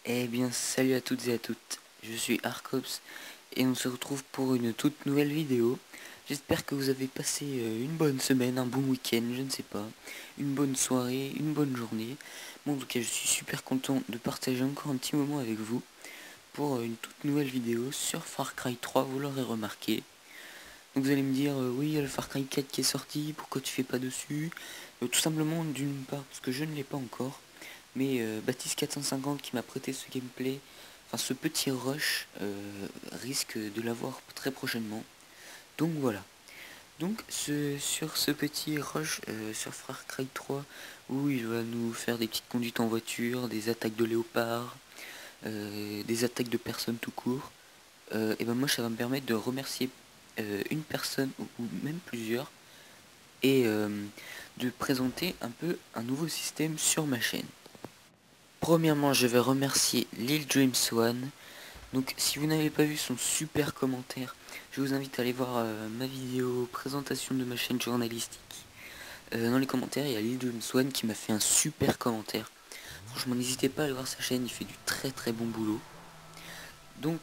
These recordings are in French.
Eh bien, salut à toutes et à toutes, je suis Arcops et on se retrouve pour une toute nouvelle vidéo. J'espère que vous avez passé une bonne semaine, un bon week-end, je ne sais pas, une bonne soirée, une bonne journée. Bon, en tout cas, je suis super content de partager encore un petit moment avec vous pour une toute nouvelle vidéo sur Far Cry 3, vous l'aurez remarqué. Donc vous allez me dire, oui, il y a le Far Cry 4 qui est sorti, pourquoi tu fais pas dessus? Tout simplement d'une part parce que je ne l'ai pas encore, mais Baptiste 450 qui m'a prêté ce gameplay, enfin ce petit rush, risque de l'avoir très prochainement. Donc voilà. Donc sur ce petit rush sur Far Cry 3, où il va nous faire des petites conduites en voiture, des attaques de léopards, des attaques de personnes tout court, et ben moi ça va me permettre de remercier une personne ou même plusieurs et de présenter un peu un nouveau système sur ma chaîne. Premièrement, je vais remercier Lil Dreams One. Donc si vous n'avez pas vu son super commentaire, je vous invite à aller voir ma vidéo présentation de ma chaîne journalistique. Dans les commentaires, il y a Lil Dreams One qui m'a fait un super commentaire. Franchement, n'hésitez pas à aller voir sa chaîne, il fait du très très bon boulot. Donc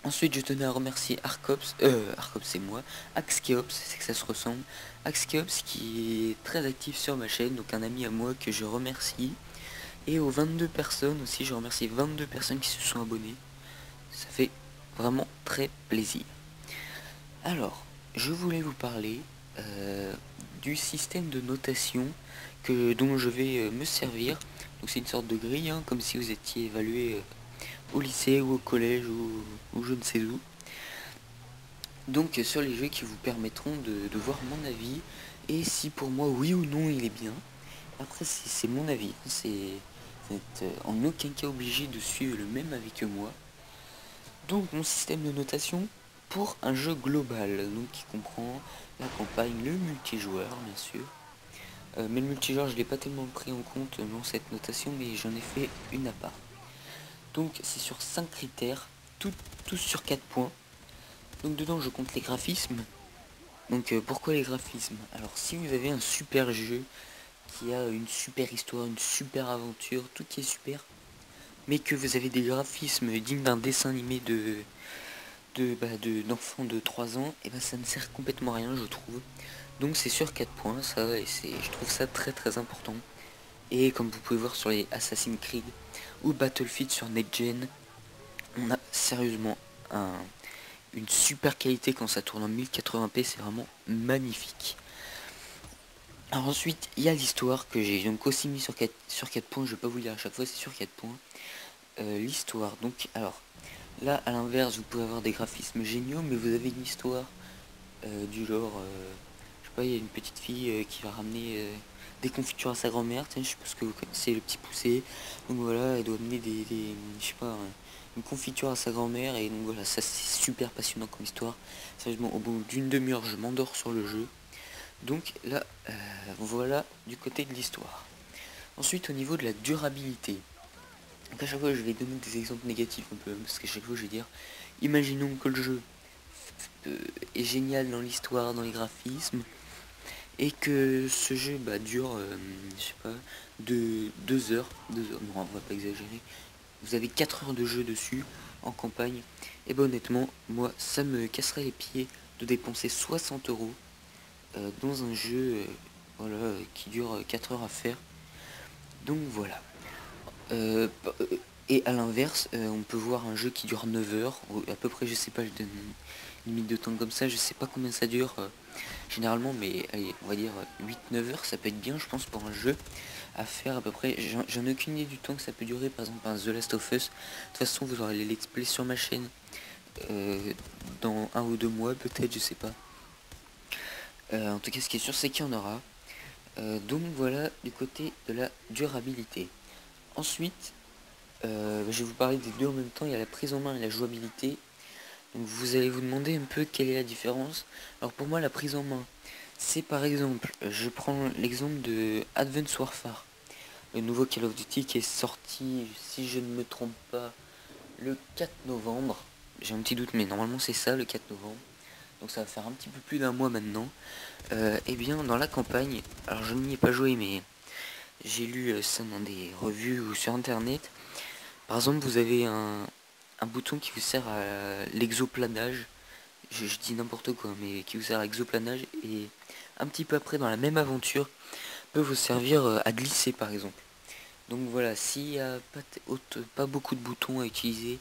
ensuite, je tenais à remercier Arcops, Arcops c'est moi, Axkeops, c'est que ça se ressemble. Axkeops qui est très actif sur ma chaîne, donc un ami à moi que je remercie. Et aux 22 personnes aussi, je remercie 22 personnes qui se sont abonnées. Ça fait vraiment très plaisir. Alors, je voulais vous parler du système de notation dont je vais me servir. Donc c'est une sorte de grille, hein, comme si vous étiez évalué au lycée ou au collège ou je ne sais où. Donc sur les jeux qui vous permettront de voir mon avis et si pour moi oui ou non il est bien. Après c'est mon avis, vous n'êtes en aucun cas obligé de suivre le même avis que moi. Donc mon système de notation pour un jeu global, donc qui comprend la campagne, le multijoueur bien sûr. Mais le multijoueur je l'ai pas tellement pris en compte dans cette notation, mais j'en ai fait une à part. Donc c'est sur 5 critères, tous sur 4 points. Donc dedans je compte les graphismes. Donc pourquoi les graphismes? Alors si vous avez un super jeu qui a une super histoire, une super aventure, tout qui est super, mais que vous avez des graphismes dignes d'un dessin animé d'enfants de 3 ans, et ben ça ne sert complètement à rien je trouve. Donc c'est sur 4 points ça, et je trouve ça très très important. Et comme vous pouvez voir sur les Assassin's Creed ou Battlefield sur Next Gen, on a sérieusement une super qualité quand ça tourne en 1080p, c'est vraiment magnifique. Alors ensuite, il y a l'histoire que j'ai donc aussi mis sur 4 points, je vais pas vous le dire à chaque fois, c'est sur 4 points. L'histoire, donc alors, là à l'inverse, vous pouvez avoir des graphismes géniaux, mais vous avez une histoire du genre, je sais pas, il y a une petite fille qui va ramener des confitures à sa grand-mère, je suppose que vous connaissez le petit poussé, donc voilà, elle doit amener je sais pas, une confiture à sa grand-mère, et donc voilà, ça c'est super passionnant comme histoire. Sérieusement, au bout d'une demi-heure, je m'endors sur le jeu. Donc là, voilà du côté de l'histoire. Ensuite, au niveau de la durabilité. Donc à chaque fois, je vais donner des exemples négatifs un peu, parce qu'à chaque fois, je vais dire, imaginons que le jeu est génial dans l'histoire, dans les graphismes, et que ce jeu dure, je sais pas, de 2 heures, non, on va pas exagérer. Vous avez 4 heures de jeu dessus, en campagne, et honnêtement, moi, ça me casserait les pieds de dépenser 60 euros dans un jeu voilà, qui dure 4 heures à faire. Donc voilà. Euh, et à l'inverse, on peut voir un jeu qui dure 9 heures, ou à peu près, je sais pas, je donne une limite de temps comme ça, je sais pas combien ça dure généralement, mais allez, on va dire 8-9 heures, ça peut être bien, je pense, pour un jeu à faire à peu près. J'en ai aucune idée du temps que ça peut durer, par exemple, un The Last of Us. De toute façon, vous aurez les let's play sur ma chaîne dans 1 ou 2 mois, peut-être, je sais pas. En tout cas, ce qui est sûr, c'est qu'il y en aura. Donc voilà du côté de la durabilité. Ensuite, je vais vous parler des deux en même temps. Il y a la prise en main et la jouabilité. Donc vous allez vous demander un peu quelle est la différence. Alors pour moi, la prise en main, c'est par exemple, je prends l'exemple de Advanced Warfare, le nouveau Call of Duty qui est sorti, si je ne me trompe pas, le 4 novembre. J'ai un petit doute, mais normalement c'est ça, le 4 novembre. Donc ça va faire un petit peu plus d'1 mois maintenant. Et bien dans la campagne, alors je n'y ai pas joué, mais j'ai lu ça dans des revues ou sur internet. Par exemple, vous avez un bouton qui vous sert à l'exoplanage, je dis n'importe quoi, mais qui vous sert à l'exoplanage, et un petit peu après dans la même aventure, peut vous servir à glisser par exemple. Donc voilà, s'il n'y a pas beaucoup de boutons à utiliser,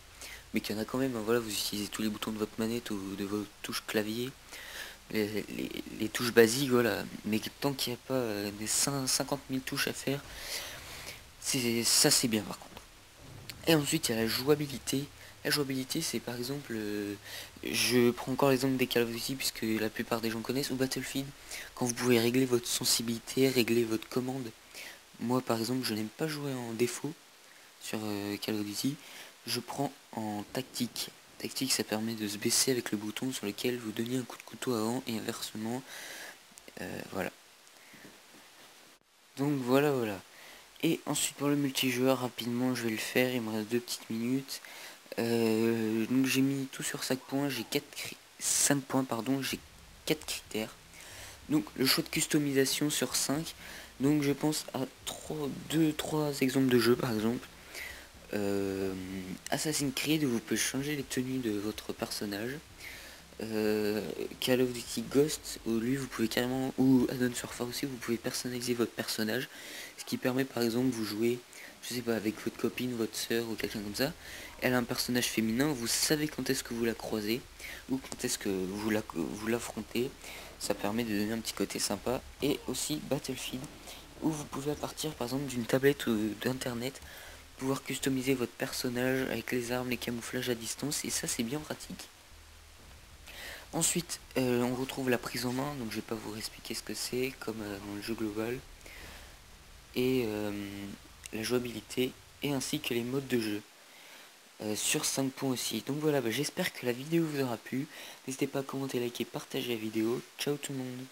mais qu'il y en a quand même, voilà, vous utilisez tous les boutons de votre manette ou de vos touches clavier, les touches basiques, voilà, mais tant qu'il n'y a pas des 50 000 touches à faire, ça c'est bien par contre. Et ensuite, il y a la jouabilité. La jouabilité, c'est par exemple, je prends encore l'exemple des Call of Duty, puisque la plupart des gens connaissent, ou Battlefield, quand vous pouvez régler votre sensibilité, régler votre commande. Moi, par exemple, je n'aime pas jouer en défaut sur Call of Duty, je prends en tactique. Tactique, ça permet de se baisser avec le bouton sur lequel vous donniez un coup de couteau avant, et inversement, voilà. Donc voilà. Et ensuite pour le multijoueur, rapidement je vais le faire, il me reste 2 petites minutes. Donc j'ai mis tout sur 5 points, j'ai 5 points pardon, j'ai 4 critères. Donc le choix de customisation sur 5. Donc je pense à 2-3 exemples de jeux par exemple. Assassin's Creed, vous pouvez changer les tenues de votre personnage. Call of Duty Ghost, où lui vous pouvez carrément, ou Adon Surfer aussi, vous pouvez personnaliser votre personnage, ce qui permet par exemple vous jouer, je sais pas, avec votre copine, votre soeur ou quelqu'un comme ça, elle a un personnage féminin, vous savez quand est-ce que vous la croisez, ou quand est-ce que vous l'affrontez, ça permet de donner un petit côté sympa. Et aussi Battlefield, où vous pouvez à partir par exemple d'une tablette ou d'internet, pouvoir customiser votre personnage avec les armes, les camouflages à distance, et ça c'est bien pratique. Ensuite, on retrouve la prise en main, donc je vais pas vous expliquer ce que c'est, comme dans le jeu global, et la jouabilité, et ainsi que les modes de jeu, sur 5 points aussi. Donc voilà, j'espère que la vidéo vous aura plu, n'hésitez pas à commenter, liker, partager la vidéo, ciao tout le monde.